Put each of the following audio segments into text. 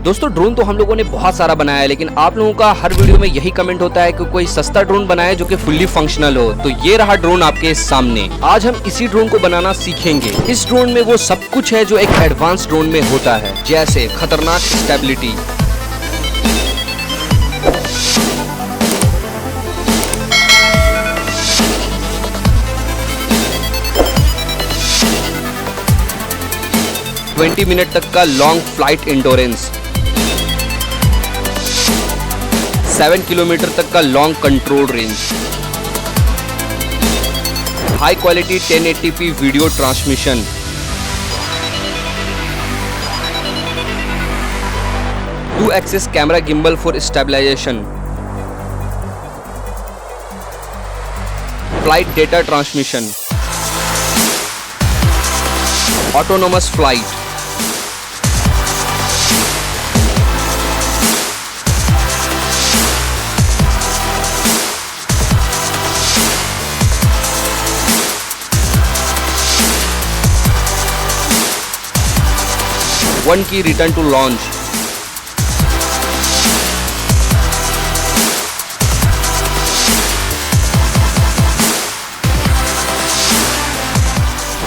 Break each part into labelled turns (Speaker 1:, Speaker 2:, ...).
Speaker 1: दोस्तों ड्रोन तो हम लोगों ने बहुत सारा बनाया है, लेकिन आप लोगों का हर वीडियो में यही कमेंट होता है कि कोई सस्ता ड्रोन बनाए जो कि फुल्ली फंक्शनल हो। तो ये रहा ड्रोन आपके सामने। आज हम इसी ड्रोन को बनाना सीखेंगे। इस ड्रोन में वो सब कुछ है जो एक एडवांस ड्रोन में होता है, जैसे खतरनाक स्टेबिलिटी, ट्वेंटी मिनट तक का लॉन्ग फ्लाइट इंडोरेंस, 7 किलोमीटर तक का long control range, high quality 1080p video transmission, two axis camera gimbal for stabilisation, flight data transmission, autonomous flight, one key return to launch,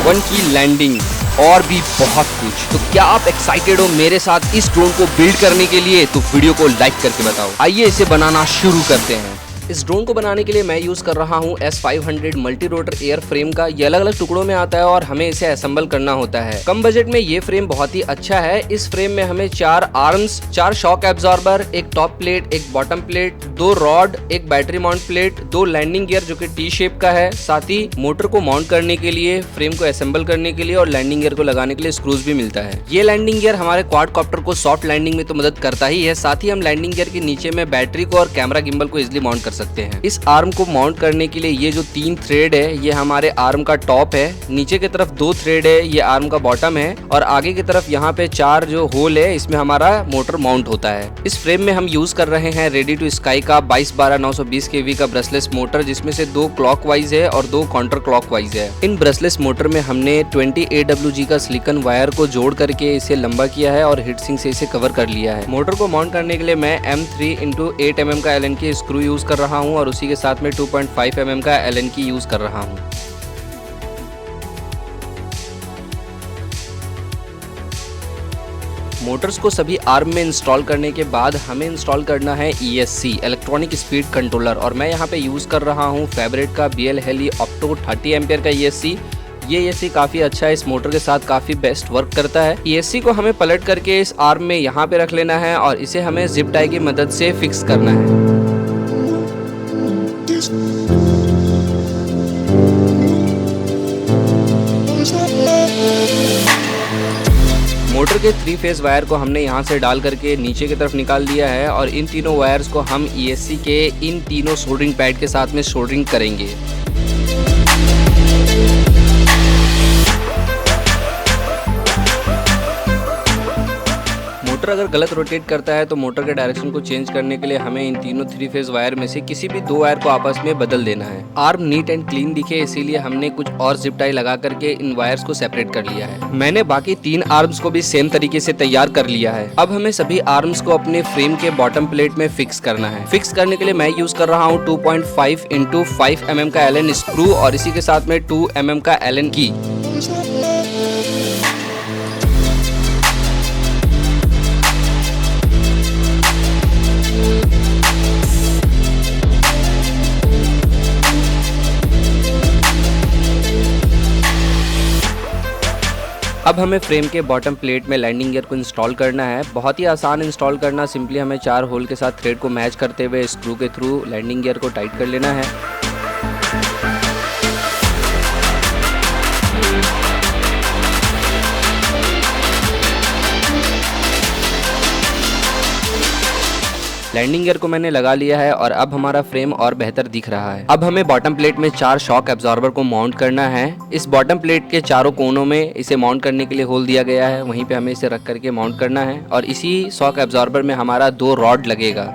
Speaker 1: one key landing और भी बहुत कुछ। तो क्या आप excited हो मेरे साथ इस ड्रोन को बिल्ड करने के लिए? तो वीडियो को लाइक करके बताओ। आइए इसे बनाना शुरू करते हैं। इस ड्रोन को बनाने के लिए मैं यूज कर रहा हूँ S500 multi rotor air frame का। ये अलग अलग टुकड़ों में आता है और हमें इसे असेंबल करना होता है। कम बजट में ये फ्रेम बहुत ही अच्छा है। इस फ्रेम में हमें 4 आर्म्स, 4 शॉक एब्जॉर्बर, एक टॉप प्लेट, एक बॉटम प्लेट, 2 रॉड, एक battery mount plate, 2 landing gear जो कि टी शेप का है, साथ ही मोटर को माउंट करने के लिए, फ्रेम को असेंबल करने के लिए और लैंडिंग गियर को लगाने के लिए स्क्रूज भी मिलता है। ये लैंडिंग गियर हमारे क्वाड कॉप्टर को सॉफ्ट लैंडिंग में तो मदद करता ही है, साथ ही हम लैंडिंग गियर के नीचे में बैटरी को और कैमरा गिम्बल को इजिली माउंट कर सकते हैं। इस आर्म को माउंट करने के लिए ये जो 3 थ्रेड है, ये हमारे आर्म का टॉप है, नीचे की तरफ 2 थ्रेड है, ये आर्म का बॉटम है, और आगे की तरफ यहाँ पे 4 जो होल है, इसमें हमारा मोटर माउंट होता है। इस फ्रेम में हम यूज कर रहे हैं रेडी टू स्काई का 22/12 920 kV का ब्रशलेस मोटर, जिसमें से 2 क्लॉकवाइज है और 2 काउंटर क्लॉकवाइज है। इन ब्रशलेस मोटर में हमने 20 AWG का सिलिकॉन वायर को जोड़ करके इसे लंबा किया है और हीट सिंक से इसे कवर कर लिया है। मोटर को माउंट करने के लिए मैं M3x8 mm का Allen की स्क्रू यूज कर रहा हूँ और उसी के साथ में 2.5 mm का Allen की यूज कर रहा हूँ। मोटर्स को सभी आर्म में इंस्टॉल करने के बाद हमें इंस्टॉल करना है ESC इलेक्ट्रॉनिक स्पीड कंट्रोलर, और मैं यहाँ पे यूज कर रहा हूँ फेवरेट का BL Heli Opto 30 एम्पियर का ESC। ये ESC काफी अच्छा है, इस मोटर के साथ काफी बेस्ट वर्क करता है। ESC को हमें पलट करके इस आर्म में यहाँ पे रख लेना है और इसे हमें जिप टाई की मदद से फिक्स करना है। मोटर के 3 फेज वायर को हमने यहाँ से डाल करके नीचे की तरफ निकाल दिया है और इन तीनों वायर्स को हम ESC के इन तीनों सोल्डरिंग पैड के साथ में सोल्डरिंग करेंगे। मोटर अगर गलत रोटेट करता है तो मोटर के डायरेक्शन को चेंज करने के लिए हमें इन तीनों 3 फेज वायर में से किसी भी 2 वायर को आपस में बदल देना है। आर्म नीट एंड क्लीन दिखे, इसीलिए हमने कुछ और जिप टाई लगा करके इन वायर्स को सेपरेट कर लिया है। मैंने बाकी 3 आर्म्स को भी सेम तरीके से तैयार कर लिया है। अब हमें सभी आर्म्स को अपने फ्रेम के बॉटम प्लेट में फिक्स करना है। फिक्स करने के लिए मैं यूज कर रहा हूँ 2.5 × 5 mm का Allen स्क्रू और इसी के साथ में 2 mm का Allen की। अब हमें फ्रेम के बॉटम प्लेट में लैंडिंग गियर को इंस्टॉल करना है। बहुत ही आसान इंस्टॉल करना, सिंपली हमें 4 होल के साथ थ्रेड को मैच करते हुए स्क्रू के थ्रू लैंडिंग गियर को टाइट कर लेना है। लैंडिंग गियर को मैंने लगा लिया है और अब हमारा फ्रेम और बेहतर दिख रहा है। अब हमें बॉटम प्लेट में 4 शॉक एब्जॉर्बर को माउंट करना है। इस बॉटम प्लेट के चारों कोनों में इसे माउंट करने के लिए होल दिया गया है, वहीं पे हमें इसे रख करके माउंट करना है और इसी शॉक एब्जॉर्बर में हमारा 2 रॉड लगेगा।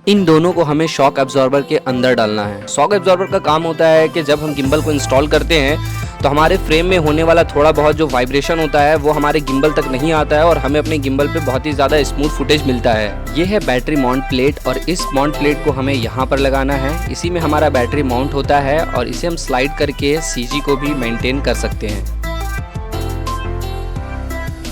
Speaker 1: इन दोनों को हमें शॉक एब्जॉर्बर के अंदर डालना है। शॉक एब्जॉर्बर का काम होता है कि जब हम गिम्बल को इंस्टॉल करते हैं तो हमारे फ्रेम में होने वाला थोड़ा बहुत जो वाइब्रेशन होता है वो हमारे गिम्बल तक नहीं आता है और हमें अपने गिम्बल पे बहुत ही ज्यादा स्मूथ फुटेज मिलता है। ये है बैटरी माउंट प्लेट और इस माउंट प्लेट को हमें यहाँ पर लगाना है। इसी में हमारा बैटरी माउंट होता है और इसे हम स्लाइड करके CG को भी मेंटेन कर सकते हैं।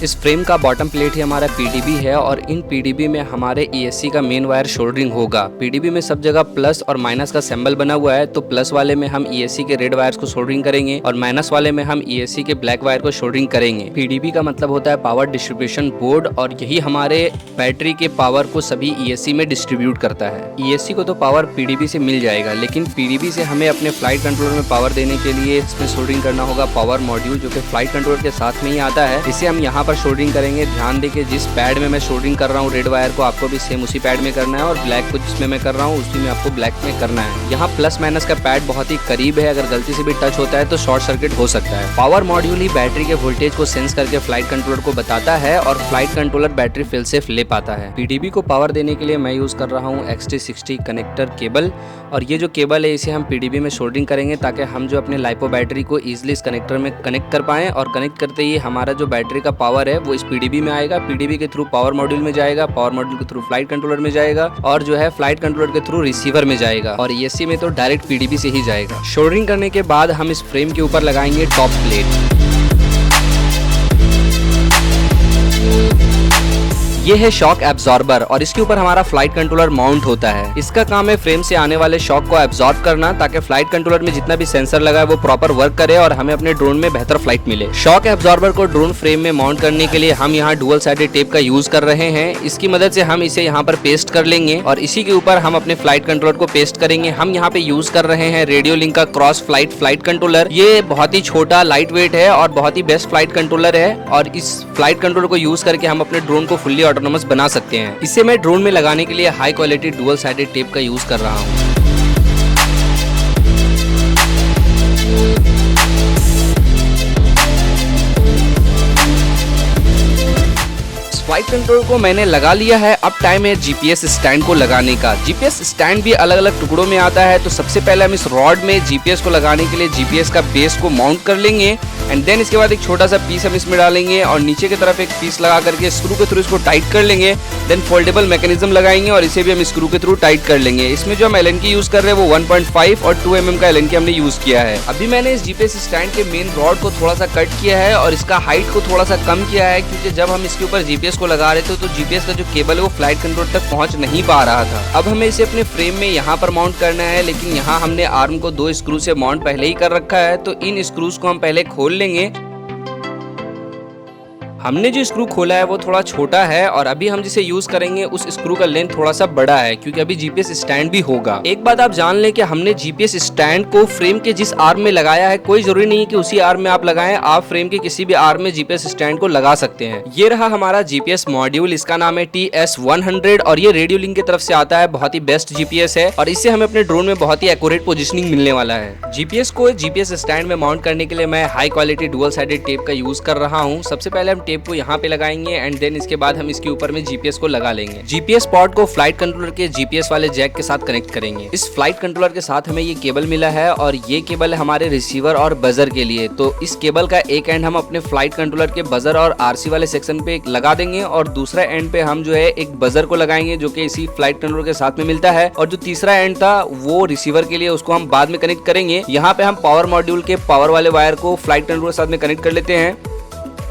Speaker 1: इस फ्रेम का बॉटम प्लेट ही हमारा PDB है और इन PDB में हमारे ESC का मेन वायर शोल्डरिंग होगा। PDB में सब जगह प्लस और माइनस का सिंबल बना हुआ है, तो प्लस वाले में हम ESC के रेड वायर्स को शोल्डरिंग करेंगे और माइनस वाले में हम ESC के ब्लैक वायर को शोल्डरिंग करेंगे। PDB का मतलब होता है पावर डिस्ट्रीब्यूशन बोर्ड और यही हमारे बैटरी के पावर को सभी ESC में डिस्ट्रीब्यूट करता है। ESC को तो पावर PDB से मिल जाएगा, लेकिन PDB से हमें अपने फ्लाइट कंट्रोलर में पावर देने के लिए इसमें शोल्डरिंग करना होगा पावर मॉड्यूल, जो कि फ्लाइट कंट्रोलर के साथ में ही आता है। इसे हम यहाँ पर शोल्डरिंग करेंगे। ध्यान दें कि जिस पैड में मैं शोल्डरिंग कर रहा हूँ रेड वायर को, आपको भी सेम उसी पैड में करना है और ब्लैक को जिसमें मैं कर रहा हूँ उसी में आपको ब्लैक में करना है। यहाँ प्लस माइनस का पैड बहुत ही करीब है, अगर गलती से भी टच होता है तो शॉर्ट सर्किट हो सकता है। पावर मॉड्यूल ही बैटरी के वोल्टेज को सेंस करके फ्लाइट कंट्रोलर को बताता है और flight controller battery fail safe ले पाता है। PDB को पावर देने के लिए मैं यूज कर रहा हूँ XT60 कनेक्टर केबल और ये जो केबल है इसे हम PDB में शोल्डरिंग करेंगे ताकि हम जो अपने लाइपो बैटरी को इजिली इस कनेक्टर में कनेक्ट कर पाएं और कनेक्ट करते ही हमारा जो बैटरी का पावर है वो इस PDB में आएगा। PDB के थ्रू पावर मॉड्यूल में जाएगा, पावर मॉड्यूल के थ्रू फ्लाइट कंट्रोलर में जाएगा और जो है फ्लाइट कंट्रोलर के थ्रू रिसीवर में जाएगा और ESC में तो डायरेक्ट PDB से ही जाएगा। शोल्डरिंग करने के बाद हम इस फ्रेम के ऊपर लगाएंगे टॉप प्लेट। ये है शॉक एब्जॉर्बर और इसके ऊपर हमारा फ्लाइट कंट्रोलर माउंट होता है। इसका काम है फ्रेम से आने वाले शॉक को एब्जॉर्ब करना ताकि फ्लाइट कंट्रोलर में जितना भी सेंसर लगा है वो प्रॉपर वर्क करे और हमें अपने ड्रोन में बेहतर फ्लाइट मिले। शॉक एब्जॉर्बर को ड्रोन फ्रेम में माउंट करने के लिए हम यहाँ डुअल साइडेड टेप का यूज कर रहे हैं। इसकी मदद से हम इसे यहाँ पर पेस्ट कर लेंगे और इसी के ऊपर हम अपने फ्लाइट कंट्रोलर को पेस्ट करेंगे। हम यहाँ पे यूज कर रहे हैं रेडियो लिंक का क्रॉस फ्लाइट कंट्रोलर। ये बहुत ही छोटा लाइट वेट है और बहुत ही बेस्ट फ्लाइट कंट्रोलर है और इस फ्लाइट कंट्रोलर को यूज करके हम अपने ड्रोन को फुल्ली ऑटोनोमस बना सकते हैं। इसे मैं ड्रोन में लगाने के लिए high quality dual sided tape का यूज कर रहा हूँ। फ्लाइट कंट्रोल को मैंने लगा लिया है। अब टाइम है GPS स्टैंड को लगाने का। GPS स्टैंड भी अलग अलग टुकड़ों में आता है, तो सबसे पहले हम इस रॉड में GPS को लगाने के लिए GPS का बेस को माउंट कर लेंगे एंड देन इसके बाद एक छोटा सा पीस हम इसमें डालेंगे और नीचे की तरफ एक पीस लगा करके स्क्रू के थ्रू इसको टाइट कर लेंगे। देन फोल्डेबल मैकेनिज्म लगाएंगे और इसे भी हम स्क्रू के थ्रू टाइट कर लेंगे। इसमें जो हम एलन की यूज कर रहे हैं वो 1.5 और 2 mm का एलन की हमने यूज किया है। अभी मैंने इस GPS स्टैंड के मेन रॉड को थोड़ा सा कट किया है और इसका हाइट को थोड़ा सा कम किया है, क्योंकि जब हम इसके ऊपर GPS को लगा रहे थे तो GPS का जो केबल है वो फ्लाइट कंट्रोल तक पहुंच नहीं पा रहा था। अब हमें इसे अपने फ्रेम में यहाँ पर माउंट करना है, लेकिन यहाँ हमने आर्म को 2 स्क्रू से माउंट पहले ही कर रखा है, तो इन स्क्रूज को हम पहले खोल लेंगे। हमने जो स्क्रू खोला है वो थोड़ा छोटा है और अभी हम जिसे यूज करेंगे उस स्क्रू का लेंथ थोड़ा सा बड़ा है, क्योंकि अभी GPS स्टैंड भी होगा। एक बात आप जान लें कि हमने GPS स्टैंड को फ्रेम के जिस आर्म में लगाया है, कोई जरूरी नहीं है कि उसी आर्म में आप लगाएं, आप फ्रेम के किसी भी आर्म में GPS स्टैंड को लगा सकते हैं। ये रहा हमारा GPS मॉड्यूल, इसका नाम है TS100 और ये रेडियो लिंक की तरफ से आता है। बहुत ही बेस्ट GPS है और इससे हमें अपने ड्रोन में बहुत ही एक्यूरेट पोजिशनिंग मिलने वाला है। GPS को GPS स्टैंड में माउंट करने के लिए मैं high quality dual sided tape का यूज कर रहा हूँ। सबसे पहले हम टेप को यहाँ पे लगाएंगे एंड देन इसके बाद हम इसके ऊपर में GPS को लगा लेंगे। GPS पॉड को फ्लाइट कंट्रोलर के GPS वाले जैक के साथ कनेक्ट करेंगे। इस फ्लाइट कंट्रोलर के साथ हमें ये केबल मिला है और ये केबल है हमारे रिसीवर और बजर के लिए। तो इस केबल का एक एंड हम अपने फ्लाइट कंट्रोलर के बजर और RC वाले सेक्शन पे लगा देंगे और दूसरा एंड पे हम जो है एक बजर को लगाएंगे जो कि इसी फ्लाइट कंट्रोलर के साथ में मिलता है, और जो तीसरा एंड था वो रिसीवर के लिए, उसको हम बाद में कनेक्ट करेंगे। यहाँ पे हम पावर मॉड्यूल के पावर वाले वायर को फ्लाइट कंट्रोलर के साथ में कनेक्ट कर लेते हैं।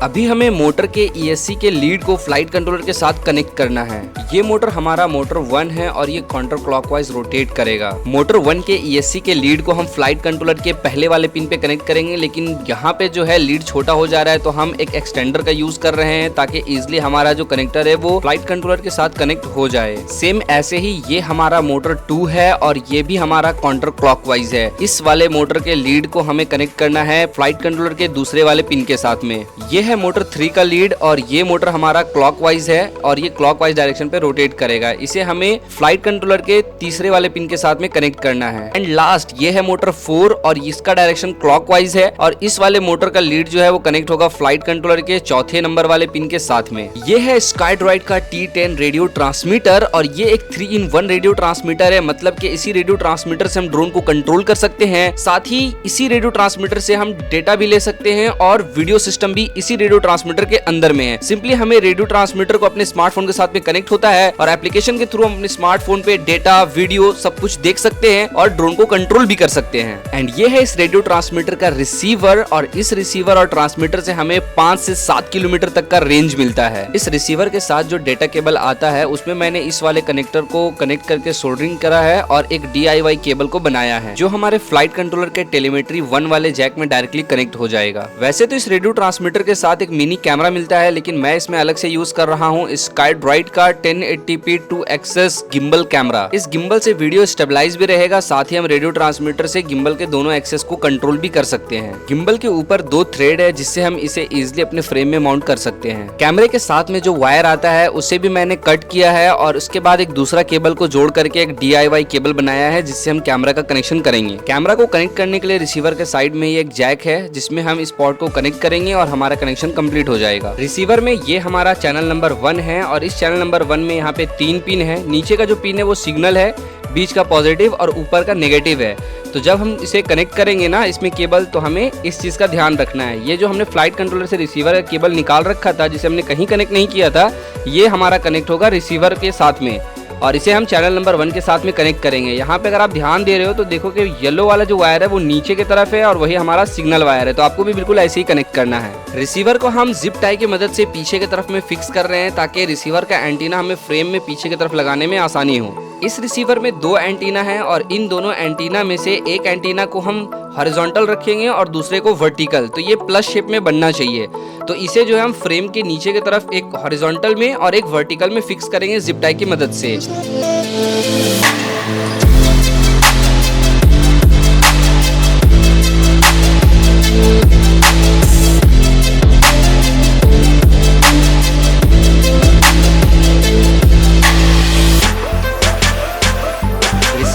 Speaker 1: अभी हमें मोटर के ESC के लीड को फ्लाइट कंट्रोलर के साथ कनेक्ट करना है। ये मोटर हमारा मोटर 1 है और ये काउंटर क्लॉकवाइज रोटेट करेगा। मोटर 1 के ESC के लीड को हम फ्लाइट कंट्रोलर के पहले वाले पिन पे कनेक्ट करेंगे, लेकिन यहाँ पे जो है लीड छोटा हो जा रहा है तो हम एक एक्सटेंडर का यूज कर रहे हैं ताकि इजिली हमारा जो कनेक्टर है वो फ्लाइट कंट्रोलर के साथ कनेक्ट हो जाए। सेम ऐसे ही ये हमारा मोटर 2 है और ये भी हमारा काउंटर क्लॉकवाइज है। इस वाले मोटर के लीड को हमें कनेक्ट करना है फ्लाइट कंट्रोलर के दूसरे वाले पिन के साथ में। ये है मोटर 3 का लीड और ये मोटर हमारा क्लॉकवाइज है और ये क्लॉकवाइज डायरेक्शन पे रोटेट करेगा। इसे हमें फ्लाइट कंट्रोलर के तीसरे वाले पिन के साथ में कनेक्ट करना है। एंड लास्ट ये है मोटर 4 और इसका डायरेक्शन क्लॉकवाइज है और इस वाले मोटर का लीड जो है वो कनेक्ट होगा फ्लाइट कंट्रोलर के चौथे नंबर वाले पिन के साथ में। ये है स्काईड्रॉइड का T10 रेडियो ट्रांसमीटर और ये एक 3-in-1 रेडियो ट्रांसमीटर है, मतलब कि इसी रेडियो ट्रांसमीटर से हम ड्रोन को कंट्रोल कर सकते हैं। साथ ही इसी रेडियो ट्रांसमीटर से हम डेटा भी ले सकते हैं और वीडियो सिस्टम भी इसी रेडियो ट्रांसमीटर के अंदर में है। सिंपली हमें रेडियो ट्रांसमीटर को अपने स्मार्टफोन के साथ में कनेक्ट होता है और एप्लीकेशन के थ्रू हम अपने स्मार्टफोन पे डेटा वीडियो सब कुछ देख सकते हैं और ड्रोन को कंट्रोल भी कर सकते हैं। एंड ये है इस रेडियो ट्रांसमीटर का रिसीवर और इस रिसीवर और ट्रांसमीटर से हमें 5 से 7 किलोमीटर तक का रेंज मिलता है। इस रिसीवर के साथ जो डेटा केबल आता है उसमें मैंने इस वाले कनेक्टर को कनेक्ट करके सोल्डरिंग करा है और एक DIY केबल को बनाया है जो हमारे फ्लाइट कंट्रोलर के टेलीमेट्री 1 वाले जैक में डायरेक्टली कनेक्ट हो जाएगा। वैसे तो इस रेडियो ट्रांसमीटर के साथ एक मिनी कैमरा मिलता है, लेकिन मैं इसमें अलग से यूज कर रहा हूँ स्काईड्रॉइड का 1080p 2 गिम्बल कैमरा। इस गिम्बल से वीडियो स्टेबलाइज भी रहेगा, साथ ही हम रेडियो ट्रांसमीटर से गिम्बल के दोनों एक्सेस को कंट्रोल भी कर सकते हैं। गिम्बल के ऊपर 2 थ्रेड है जिससे हम इसे इजिली अपने फ्रेम में माउंट कर सकते हैं। कैमरे के साथ में जो वायर आता है उसे भी मैंने कट किया है और उसके बाद एक दूसरा केबल को जोड़ करके एक DIY केबल बनाया है जिससे हम कैमरा का कनेक्शन करेंगे। कैमरा को कनेक्ट करने के लिए रिसीवर के साइड में ये एक जैक है जिसमें हम इस पोर्ट को कनेक्ट करेंगे और हमारा कनेक्शन कंप्लीट हो जाएगा। रिसीवर में ये हमारा चैनल नंबर 1 है और इस चैनल नंबर 1 में यहाँ पे 3 पिन है। नीचे का जो पिन है वो सिग्नल है, बीच का पॉजिटिव और ऊपर का नेगेटिव है। तो जब हम इसे कनेक्ट करेंगे ना इसमें केबल, तो हमें इस चीज का ध्यान रखना है। ये जो हमने फ्लाइट कंट्रोलर से रिसीवर का केबल निकाल रखा था जिसे हमने कहीं कनेक्ट नहीं किया था, ये हमारा कनेक्ट होगा रिसीवर के साथ में और इसे हम चैनल नंबर 1 के साथ में कनेक्ट करेंगे। यहाँ पे अगर आप ध्यान दे रहे हो तो देखो कि येलो वाला जो वायर है वो नीचे की तरफ है और वही हमारा सिग्नल वायर है, तो आपको भी बिल्कुल ऐसे ही कनेक्ट करना है। रिसीवर को हम जिप टाई की मदद से पीछे की तरफ में फिक्स कर रहे हैं ताकि रिसीवर का एंटीना हमें फ्रेम में पीछे की तरफ लगाने में आसानी हो। इस रिसीवर में 2 एंटीना है और इन दोनों एंटीना में से एक एंटीना को हम हॉरिजॉन्टल रखेंगे और दूसरे को वर्टिकल, तो ये प्लस शेप में बनना चाहिए। तो इसे जो है हम फ्रेम के नीचे की तरफ एक हॉरिजॉन्टल में और एक वर्टिकल में फिक्स करेंगे जिप टाई की मदद से।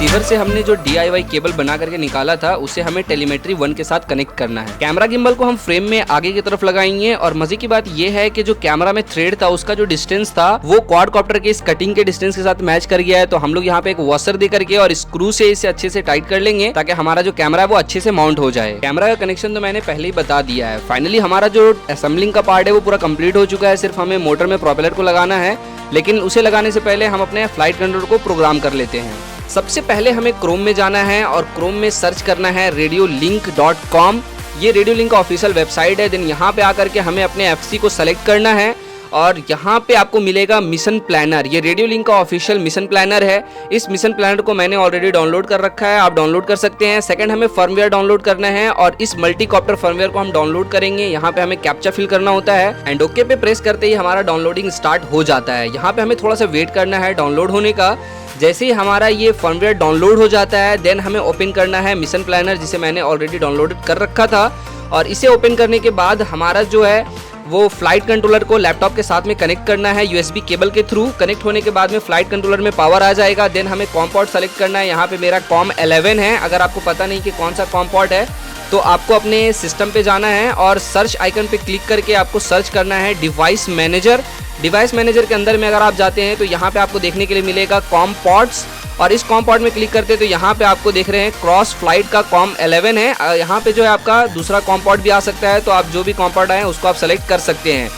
Speaker 1: रिसीवर से हमने जो DIY केबल बना करके निकाला था उसे हमें टेलीमेट्री 1 के साथ कनेक्ट करना है। कैमरा गिम्बल को हम फ्रेम में आगे की तरफ लगाएंगे और मजे की बात यह है कि जो कैमरा में थ्रेड था उसका जो डिस्टेंस था वो क्वाडकॉप्टर के इस कटिंग के डिस्टेंस के साथ मैच कर गया है। तो हम लोग यहाँ पे एक वॉशर दे करके और स्क्रू से इसे अच्छे से टाइट कर लेंगे ताकि हमारा जो कैमरा है वो अच्छे से माउंट हो जाए। कैमरा का कनेक्शन तो मैंने पहले ही बता दिया है। फाइनली हमारा जो असेंबलिंग का पार्ट है वो पूरा कंप्लीट हो चुका है, सिर्फ हमें मोटर में प्रोपेलर को लगाना है। लेकिन उसे लगाने से पहले हम अपने फ्लाइट कंट्रोलर को प्रोग्राम कर लेते हैं। सबसे पहले हमें क्रोम में जाना है और क्रोम में सर्च करना है radiolink.com। ये रेडियो लिंक का ऑफिशियल वेबसाइट है। देन यहाँ पे आकर के हमें अपने FC को सेलेक्ट करना है और यहाँ पे आपको मिलेगा मिशन प्लानर। ये रेडियो लिंक का ऑफिशियल मिशन प्लानर है। इस मिशन प्लानर को मैंने ऑलरेडी डाउनलोड कर रखा है, आप डाउनलोड कर सकते हैं। सेकंड हमें फर्मवेयर डाउनलोड करना है और इस मल्टीकॉप्टर फर्मवेयर को हम डाउनलोड करेंगे। यहाँ पे हमें कैप्चा फिल करना होता है एंड ओके पे प्रेस करते ही हमारा डाउनलोडिंग स्टार्ट हो जाता है। यहाँ पे हमें थोड़ा सा वेट करना है डाउनलोड होने का। जैसे ही हमारा ये फर्मवेयर डाउनलोड हो जाता है देन हमें ओपन करना है मिशन प्लानर जिसे मैंने ऑलरेडी डाउनलोड कर रखा था। और इसे ओपन करने के बाद हमारा जो है वो फ्लाइट कंट्रोलर को लैपटॉप के साथ में कनेक्ट करना है USB केबल के थ्रू। कनेक्ट होने के बाद में फ्लाइट कंट्रोलर में पावर आ जाएगा। देन हमें कॉम पोर्ट सेलेक्ट करना है। यहाँ पे मेरा कॉम 11 है। अगर आपको पता नहीं कि कौन सा कॉम पोर्ट है तो आपको अपने सिस्टम पे जाना है और सर्च आइकन पे क्लिक करके आपको सर्च करना है डिवाइस मैनेजर। डिवाइस मैनेजर के अंदर में अगर आप जाते हैं तो यहाँ पे आपको देखने के लिए मिलेगा कॉम पोर्ट्स और इस कॉम पोर्ट में क्लिक करते हैं तो यहाँ पे आपको देख रहे हैं क्रॉस फ्लाइट का कॉम 11 है। यहाँ पे जो है आपका दूसरा कॉम पोर्ट भी आ सकता है, तो आप जो भी कॉम पोर्ट आए उसको आप सेलेक्ट कर सकते हैं।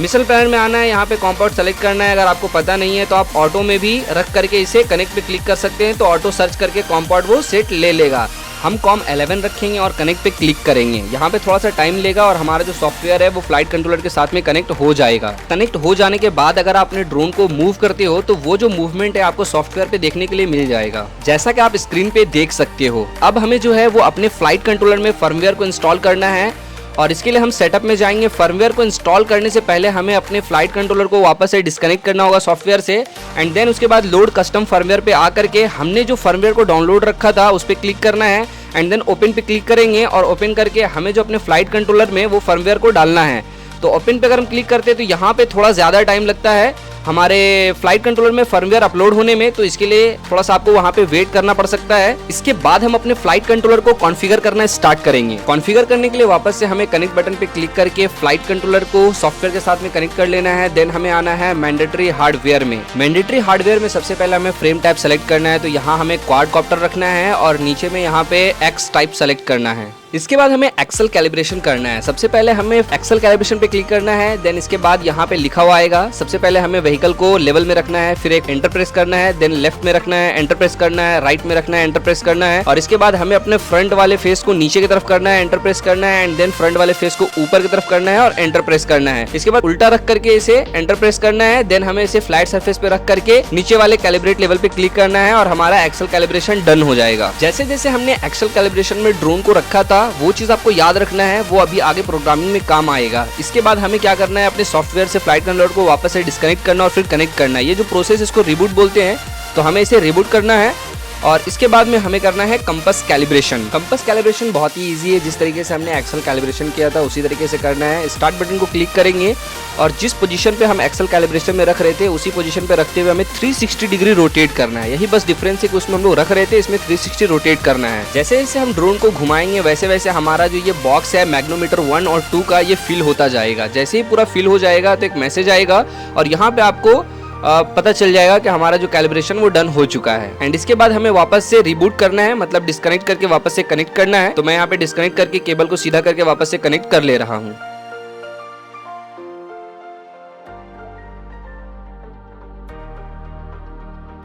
Speaker 1: मिशन प्लानर में आना है, यहाँ पे कॉम पोर्ट सेलेक्ट करना है। अगर आपको पता नहीं है तो आप ऑटो में भी रख करके इसे कनेक्ट पे क्लिक कर सकते हैं, तो ऑटो सर्च करके कॉम पोर्ट वो सेट ले लेगा। हम कॉम 11 रखेंगे और कनेक्ट पे क्लिक करेंगे। यहाँ पे थोड़ा सा टाइम लेगा और हमारा जो सॉफ्टवेयर है वो फ्लाइट कंट्रोलर के साथ में कनेक्ट हो जाएगा। कनेक्ट हो जाने के बाद अगर आप अपने ड्रोन को मूव करते हो तो वो जो मूवमेंट है आपको सॉफ्टवेयर पे देखने के लिए मिल जाएगा, जैसा कि आप स्क्रीन पे देख सकते हो। अब हमें जो है वो अपने फ्लाइट कंट्रोलर में फर्मवेयर को इंस्टॉल करना है और इसके लिए हम सेटअप में जाएंगे। फर्मवेयर को इंस्टॉल करने से पहले हमें अपने फ्लाइट कंट्रोलर को वापस से डिस्कनेक्ट करना होगा सॉफ्टवेयर से एंड देन उसके बाद लोड कस्टम फर्मवेयर पे आकर के हमने जो फर्मवेयर को डाउनलोड रखा था उस पर क्लिक करना है एंड देन ओपन पे क्लिक करेंगे और ओपन करके हमें जो अपने फ्लाइट कंट्रोलर में वो फर्मवेयर को डालना है। तो तो ओपन पे अगर हम क्लिक करते हैं तो यहाँ पे थोड़ा ज्यादा टाइम लगता है हमारे फ्लाइट कंट्रोलर में फर्मवेयर अपलोड होने में, तो इसके लिए थोड़ा सा आपको वहाँ पे वेट करना पड़ सकता है। इसके बाद हम अपने फ्लाइट कंट्रोलर को कॉन्फ़िगर करना स्टार्ट करेंगे। कॉन्फ़िगर करने के लिए वापस से हमें कनेक्ट बटन पे क्लिक करके फ्लाइट कंट्रोलर को सॉफ्टवेयर के साथ में कनेक्ट कर लेना है। देन हमें आना है मैंडेटरी हार्डवेयर में। मैंडेटरी हार्डवेयर में सबसे पहले हमें फ्रेम टाइप सेलेक्ट करना है, तो यहाँ हमें क्वाडकॉप्टर रखना है और नीचे में यहाँ पे एक्स टाइप सेलेक्ट करना है। इसके बाद हमें एक्सेल कैलिब्रेशन करना है। सबसे पहले हमें एक्सेल कैलिब्रेशन पे क्लिक करना है। देन इसके बाद यहाँ पे लिखा हुआ आएगा, सबसे पहले हमें व्हीकल को लेवल में रखना है, फिर एक एंटर प्रेस करना है, देन लेफ्ट में रखना है, एंटर प्रेस करना है, राइट में रखना है, एंटर प्रेस करना है, और इसके बाद हमें अपने फ्रंट वाले फेस को नीचे की तरफ करना है, एंटर प्रेस करना है, एंड देन फ्रंट वाले फेस को ऊपर की तरफ करना है और एंटर प्रेस करना है। इसके बाद उल्टा रख करके इसे एंटर प्रेस करना है। देन हमें इसे फ्लैट सरफेस पे रख करके नीचे वाले कैलिब्रेट लेवल पे क्लिक करना है और हमारा एक्सेल कैलिब्रेशन डन हो जाएगा। जैसे जैसे हमने एक्सेल कैलिब्रेशन में ड्रोन को रखा था वो चीज आपको याद रखना है, वो अभी आगे प्रोग्रामिंग में काम आएगा। इसके बाद हमें क्या करना है, अपने सॉफ्टवेयर से फ्लाइट कंट्रोलर को वापस से डिस्कनेक्ट करना और फिर कनेक्ट करना है। ये जो प्रोसेस इसको रिबूट बोलते हैं, तो हमें इसे रिबूट करना है और इसके बाद में हमें करना है कंपास कैलिब्रेशन। कंपास कैलिब्रेशन बहुत ही इजी है, जिस तरीके से हमने एक्सेल कैलिब्रेशन किया था उसी तरीके से करना है। स्टार्ट बटन को क्लिक करेंगे और जिस पोजीशन पे हम एक्सेल कैलिब्रेशन में रख रहे थे उसी पोजीशन पे रखते हुए हमें 360 डिग्री रोटेट करना है। यही बस डिफरेंस है कि उसमें हम लोग रख रहे थे, इसमें 360 रोटेट करना है। जैसे जैसे हम ड्रोन को घुमाएंगे वैसे वैसे हमारा जो ये बॉक्स है मैग्नोमीटर 1 और 2 का, ये फिल होता जाएगा। जैसे ही पूरा फिल हो जाएगा तो एक मैसेज आएगा और यहाँ पे आपको पता चल जाएगा कि हमारा जो कैलिब्रेशन वो डन हो चुका है। एंड इसके बाद हमें वापस से रिबूट करना है, मतलब डिस्कनेक्ट करके वापस से कनेक्ट करना है। तो मैं यहाँ पे डिस्कनेक्ट करके केबल को सीधा करके वापस से कनेक्ट कर ले रहा हूँ।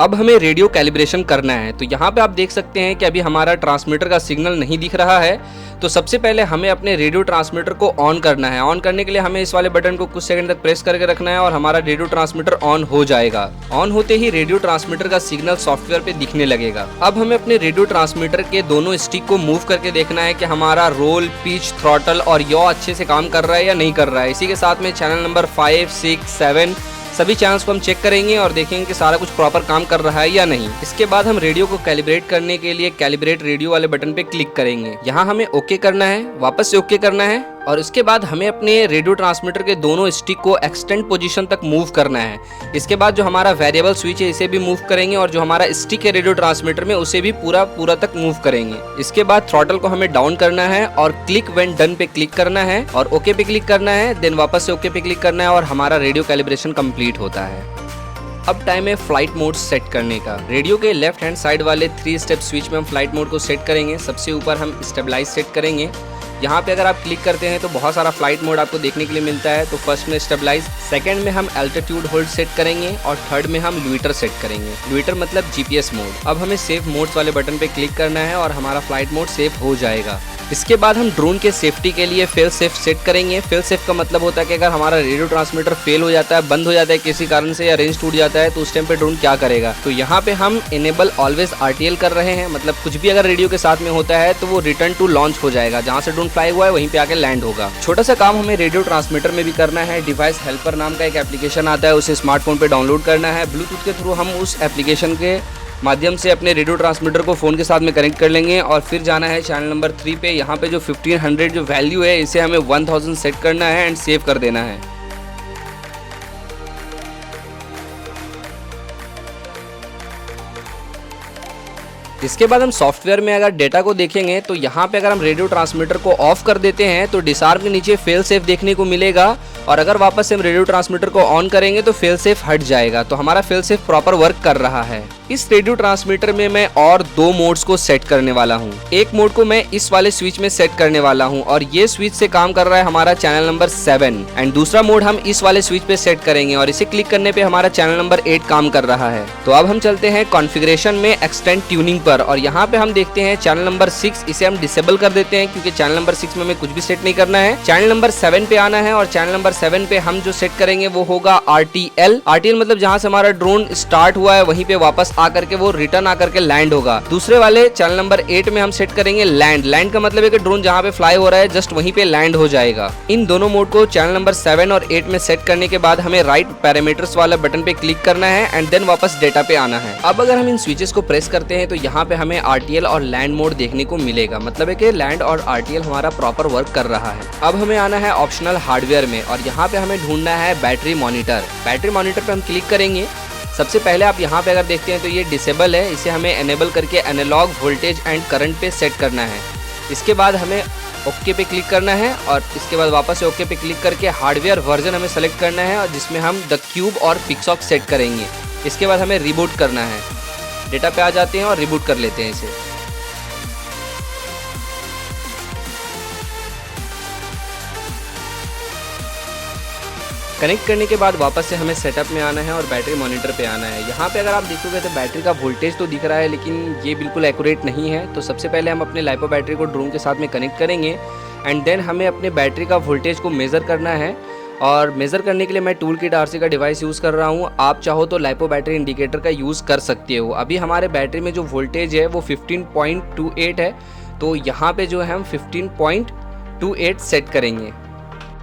Speaker 1: अब हमें रेडियो कैलिब्रेशन करना है। तो यहाँ पे आप देख सकते हैं कि अभी हमारा ट्रांसमीटर का सिग्नल नहीं दिख रहा है। तो सबसे पहले हमें अपने रेडियो ट्रांसमीटर को ऑन करना है। ऑन करने के लिए हमें इस वाले बटन को कुछ सेकंड तक प्रेस करके रखना है और हमारा रेडियो ट्रांसमीटर ऑन हो जाएगा। ऑन होते ही रेडियो ट्रांसमीटर का सिग्नल सॉफ्टवेयर पे दिखने लगेगा। अब हमें अपने रेडियो ट्रांसमीटर के दोनों स्टिक को मूव करके देखना है कि हमारा रोल, पिच, थ्रॉटल और यॉ अच्छे से काम कर रहा है या नहीं कर रहा है। इसी के साथ में चैनल नंबर 5, 6, 7 सभी चैनल्स को हम चेक करेंगे और देखेंगे कि सारा कुछ प्रॉपर काम कर रहा है या नहीं। इसके बाद हम रेडियो को कैलिब्रेट करने के लिए कैलिब्रेट रेडियो वाले बटन पे क्लिक करेंगे। यहाँ हमें ओके करना है, वापस से ओके करना है और इसके बाद हमें अपने रेडियो ट्रांसमीटर के दोनों स्टिक को एक्सटेंड पोजीशन तक मूव करना है। इसके बाद जो हमारा वेरिएबल स्विच है इसे भी मूव करेंगे और जो हमारा स्टिक है रेडियो ट्रांसमीटर में उसे भी पूरा तक मूव करेंगे। इसके बाद थ्रॉटल को हमें डाउन करना है और क्लिक व्हेन डन पे क्लिक करना है और ओके पे क्लिक करना है। देन वापस से ओके पे क्लिक करना है और हमारा रेडियो कैलिब्रेशन कंप्लीट होता है। अब टाइम है फ्लाइट मोड सेट करने का। रेडियो के लेफ्ट हैंड साइड वाले 3 स्टेप स्विच में हम फ्लाइट मोड को सेट करेंगे। सबसे ऊपर हम स्टेबलाइज सेट करेंगे। यहाँ पे अगर आप क्लिक करते हैं तो बहुत सारा फ्लाइट मोड आपको देखने के लिए मिलता है। तो फर्स्ट में स्टेबलाइज, सेकंड में हम एल्टीट्यूड होल्ड सेट करेंगे और थर्ड में हम लुइटर सेट करेंगे। लुइटर मतलब जीपीएस मोड। अब हमें सेव मोड्स वाले बटन पे क्लिक करना है और हमारा फ्लाइट मोड सेव हो जाएगा। इसके बाद हम ड्रोन के सेफ्टी के लिए फेल सेफ सेट करेंगे। फेल सेफ का मतलब होता है कि अगर हमारा रेडियो ट्रांसमीटर फेल हो जाता है, बंद हो जाता है किसी कारण से या रेंज टूट जाता है, तो उस टाइम पे ड्रोन क्या करेगा। तो यहाँ पे हम इनेबल ऑलवेज आरटीएल कर रहे हैं, मतलब कुछ भी अगर रेडियो के साथ में होता है तो वो रिटर्न टू लॉन्च हो जाएगा। जहाँ से ड्रोन फ्लाई हुआ है वहीं पे आके लैंड होगा। छोटा सा काम हमें रेडियो ट्रांसमीटर में भी करना है। डिवाइस हेल्पर नाम का एक एप्लीकेशन आता है, उसे स्मार्टफोन पे डाउनलोड करना है। ब्लूटूथ के थ्रू हम उस एप्लीकेशन के माध्यम से अपने रेडियो ट्रांसमीटर को फ़ोन के साथ में कनेक्ट कर लेंगे और फिर जाना है चैनल नंबर 3 पे। यहाँ पे जो 1500 जो वैल्यू है इसे हमें 1000 सेट करना है एंड सेव कर देना है। इसके बाद हम सॉफ्टवेयर में अगर डेटा को देखेंगे तो यहाँ पे अगर हम रेडियो ट्रांसमीटर को ऑफ कर देते हैं तो डिसआर्म के नीचे फेल सेफ देखने को मिलेगा और अगर वापस से हम रेडियो ट्रांसमीटर को ऑन करेंगे तो फेल सेफ हट जाएगा। तो हमारा फेल सेफ प्रॉपर वर्क कर रहा है। इस रेडियो ट्रांसमीटर में मैं और 2 मोड्स को सेट करने वाला हूँ। एक मोड को मैं इस वाले स्विच में सेट करने वाला हूँ और ये स्विच से काम कर रहा है हमारा चैनल नंबर 7 एंड दूसरा मोड हम इस वाले स्विच पे सेट करेंगे और इसे क्लिक करने पे हमारा चैनल नंबर 8 काम कर रहा है। तो अब हम चलते हैं कॉन्फ़िगरेशन में एक्सटेंड ट्यूनिंग पर और यहाँ पे हम देखते हैं चैनल नंबर 6, इसे हम डिसेबल कर देते हैं क्योंकि चैनल नंबर 6 में हमें कुछ भी सेट नहीं करना है। चैनल नंबर 7 पे आना है और चैनल नंबर 7 पे हम जो सेट करेंगे वो होगा RTL। RTL मतलब जहाँ से हमारा ड्रोन स्टार्ट हुआ है वहीं पे वापस आकर के वो रिटर्न आकर के लैंड होगा। दूसरे वाले चैनल नंबर 8 में हम सेट करेंगे लैंड। लैंड का मतलब है कि ड्रोन जहाँ पे फ्लाई हो रहा है जस्ट वहीं पे लैंड हो जाएगा। इन दोनों मोड को चैनल नंबर 7 और 8 में सेट करने के बाद हमें राइट पैरामीटर्स वाला बटन पे क्लिक करना है एंड देन वापस डेटा पे आना है। अब अगर हम इन स्विचेस को प्रेस करते हैं तो यहाँ यहाँ पे हमें RTL और लैंड मोड देखने को मिलेगा, मतलब है कि लैंड और RTL हमारा प्रॉपर वर्क कर रहा है। अब हमें आना है ऑप्शनल हार्डवेयर में और यहाँ पे हमें ढूंढना है बैटरी मॉनिटर। बैटरी मॉनिटर पे हम क्लिक करेंगे। सबसे पहले आप यहाँ पे अगर देखते हैं तो ये डिसेबल है, इसे हमें एनेबल करके एनालॉग वोल्टेज एंड करंट पे सेट करना है। इसके बाद हमें ओके पे क्लिक करना है और इसके बाद वापस से ओके पे क्लिक करके हार्डवेयर वर्जन हमें सेलेक्ट करना है और जिसमें हम द क्यूब और पिक्सॉक सेट करेंगे। इसके बाद हमें रिबूट करना है। डेटा पे आ जाते हैं और रिबूट कर लेते हैं इसे। कनेक्ट करने के बाद वापस से हमें सेटअप में आना है और बैटरी मॉनिटर पे आना है। यहाँ पे अगर आप देखोगे तो बैटरी का वोल्टेज तो दिख रहा है लेकिन ये बिल्कुल एक्यूरेट नहीं है। तो सबसे पहले हम अपने लाइपो बैटरी को ड्रोन के साथ में कनेक्ट करेंगे एंड देन हमें अपने बैटरी का वोल्टेज को मेज़र करना है। और मेज़र करने के लिए मैं टूल किट RC का डिवाइस यूज़ कर रहा हूँ। आप चाहो तो लाइपो बैटरी इंडिकेटर का यूज़ कर सकते हो। अभी हमारे बैटरी में जो वोल्टेज है वो 15.28 है, तो यहाँ पे जो है हम 15.28 सेट करेंगे।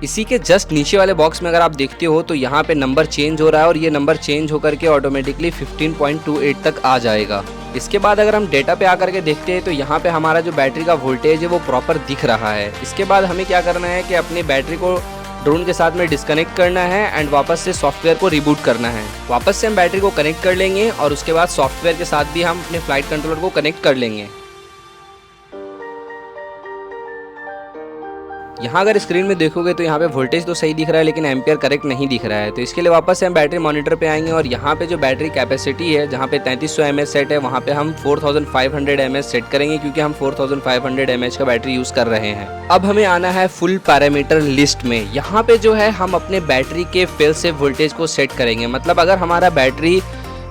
Speaker 1: इसी के जस्ट नीचे वाले बॉक्स में अगर आप देखते हो तो यहाँ पे नंबर चेंज हो रहा है और ये नंबर चेंज होकर के ऑटोमेटिकली 15.28 तक आ जाएगा। इसके बाद अगर हम डेटा पे आकर के देखते हैं तो यहाँ पे हमारा जो बैटरी का वोल्टेज है वो प्रॉपर दिख रहा है। इसके बाद हमें क्या करना है कि अपनी बैटरी को ड्रोन के साथ में डिस्कनेक्ट करना है एंड वापस से सॉफ्टवेयर को रिबूट करना है। वापस से हम बैटरी को कनेक्ट कर लेंगे और उसके बाद सॉफ्टवेयर के साथ भी हम अपने फ्लाइट कंट्रोलर को कनेक्ट कर लेंगे। यहाँ अगर स्क्रीन में देखोगे तो यहाँ पे वोल्टेज तो सही दिख रहा है लेकिन एम्पियर करेक्ट नहीं दिख रहा है। तो इसके लिए वापस से हम बैटरी मॉनिटर पे आएंगे और यहाँ पे जो बैटरी कैपेसिटी है जहाँ पे 3300 mAh सेट है वहाँ पे हम 4500 mAh सेट करेंगे क्योंकि हम 4500 mAh का बैटरी यूज़ कर रहे हैं। अब हमें आना है फुल पैरामीटर लिस्ट में। यहाँ पे जो है हम अपने बैटरी के फेल सेफ वोल्टेज को सेट करेंगे। मतलब अगर हमारा बैटरी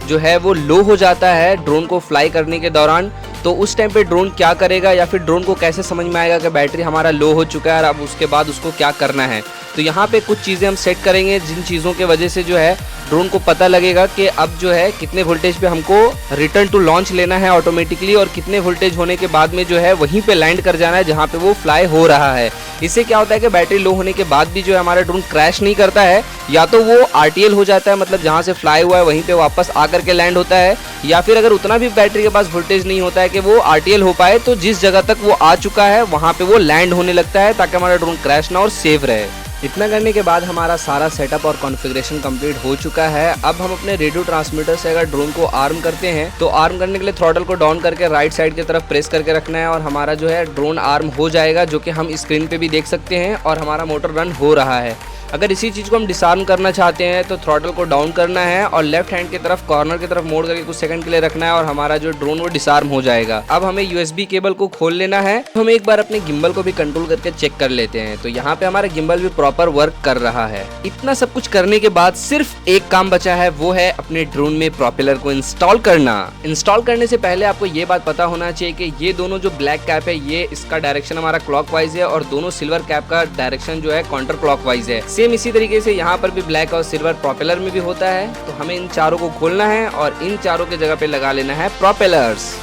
Speaker 1: जो है वो लो हो जाता है ड्रोन को फ्लाई करने के दौरान, तो उस टाइम पे ड्रोन क्या करेगा या फिर ड्रोन को कैसे समझ में आएगा कि बैटरी हमारा लो हो चुका है और अब उसके बाद उसको क्या करना है। तो यहाँ पे कुछ चीज़ें हम सेट करेंगे जिन चीज़ों के वजह से जो है ड्रोन को पता लगेगा कि अब जो है कितने वोल्टेज पे हमको रिटर्न टू लॉन्च लेना है ऑटोमेटिकली और कितने वोल्टेज होने के बाद में जो है वहीं पे लैंड कर जाना है जहाँ पे वो फ्लाई हो रहा है। इससे क्या होता है कि बैटरी लो होने के बाद भी जो है हमारा ड्रोन क्रैश नहीं करता है, या तो वो RTL हो जाता है, मतलब जहाँ से फ्लाई हुआ है वहीं पे वापस आकर के लैंड होता है, या फिर अगर उतना भी बैटरी के पास वोल्टेज नहीं होता है कि वो RTL हो पाए तो जिस जगह तक वो आ चुका है वहाँ पे वो लैंड होने लगता है ताकि हमारा ड्रोन क्रैश ना और सेफ रहे। इतना करने के बाद हमारा सारा सेटअप और कॉन्फ़िगरेशन कंप्लीट हो चुका है। अब हम अपने रेडियो ट्रांसमीटर से अगर ड्रोन को आर्म करते हैं तो आर्म करने के लिए थ्रॉटल को डाउन करके राइट साइड की तरफ प्रेस करके रखना है और हमारा जो है ड्रोन आर्म हो जाएगा, जो कि हम स्क्रीन पे भी देख सकते हैं और हमारा मोटर रन हो रहा है। अगर इसी चीज़ को हम डिसआर्म करना चाहते हैं तो थ्रॉटल को डाउन करना है और लेफ्ट हैंड की तरफ कॉर्नर की तरफ मोड़ करके कुछ सेकंड के लिए रखना है और हमारा जो ड्रोन वो डिसआर्म हो जाएगा। अब हमें USB केबल को खोल लेना है। हम एक बार अपने गिम्बल को भी कंट्रोल करके चेक कर लेते हैं। तो यहाँ पे हमारा गिम्बल भी प्रॉपर वर्क कर रहा है। इतना सब कुछ करने के बाद सिर्फ एक काम बचा है, वो है अपने ड्रोन में प्रोपेलर को इंस्टॉल करना। इंस्टॉल करने से पहले आपको ये बात पता होना चाहिए कि ये दोनों जो ब्लैक कैप है ये इसका डायरेक्शन हमारा क्लॉकवाइज है और दोनों सिल्वर कैप का डायरेक्शन जो है काउंटर क्लॉकवाइज है। सेम इसी तरीके से यहाँ पर भी ब्लैक और सिल्वर प्रोपेलर में भी होता है। तो हमें इन चारों को खोलना है और इन चारों के जगह पे लगा लेना है प्रोपेलर्स।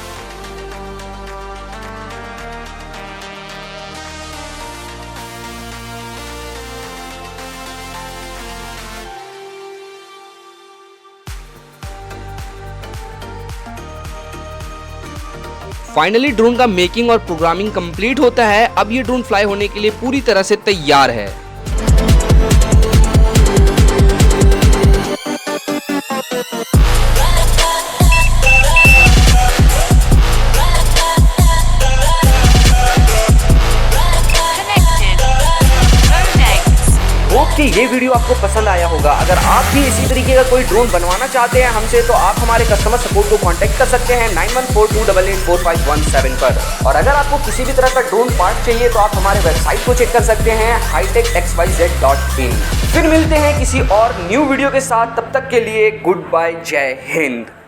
Speaker 1: फाइनली ड्रोन का मेकिंग और प्रोग्रामिंग कंप्लीट होता है। अब ये ड्रोन फ्लाई होने के लिए पूरी तरह से तैयार है। ये वीडियो आपको पसंद आया होगा। अगर आप भी इसी तरीके का कोई ड्रोन बनवाना चाहते हैं हमसे तो आप हमारे कस्टमर सपोर्ट को कांटेक्ट कर सकते हैं 9142884517 पर। और अगर आपको किसी भी तरह का ड्रोन पार्ट चाहिए तो आप हमारे वेबसाइट को चेक कर सकते हैं hitechxyz.in। फिर मिलते हैं किसी और न्यू वीडियो के साथ, तब तक के लिए गुड बाय, जय हिंद।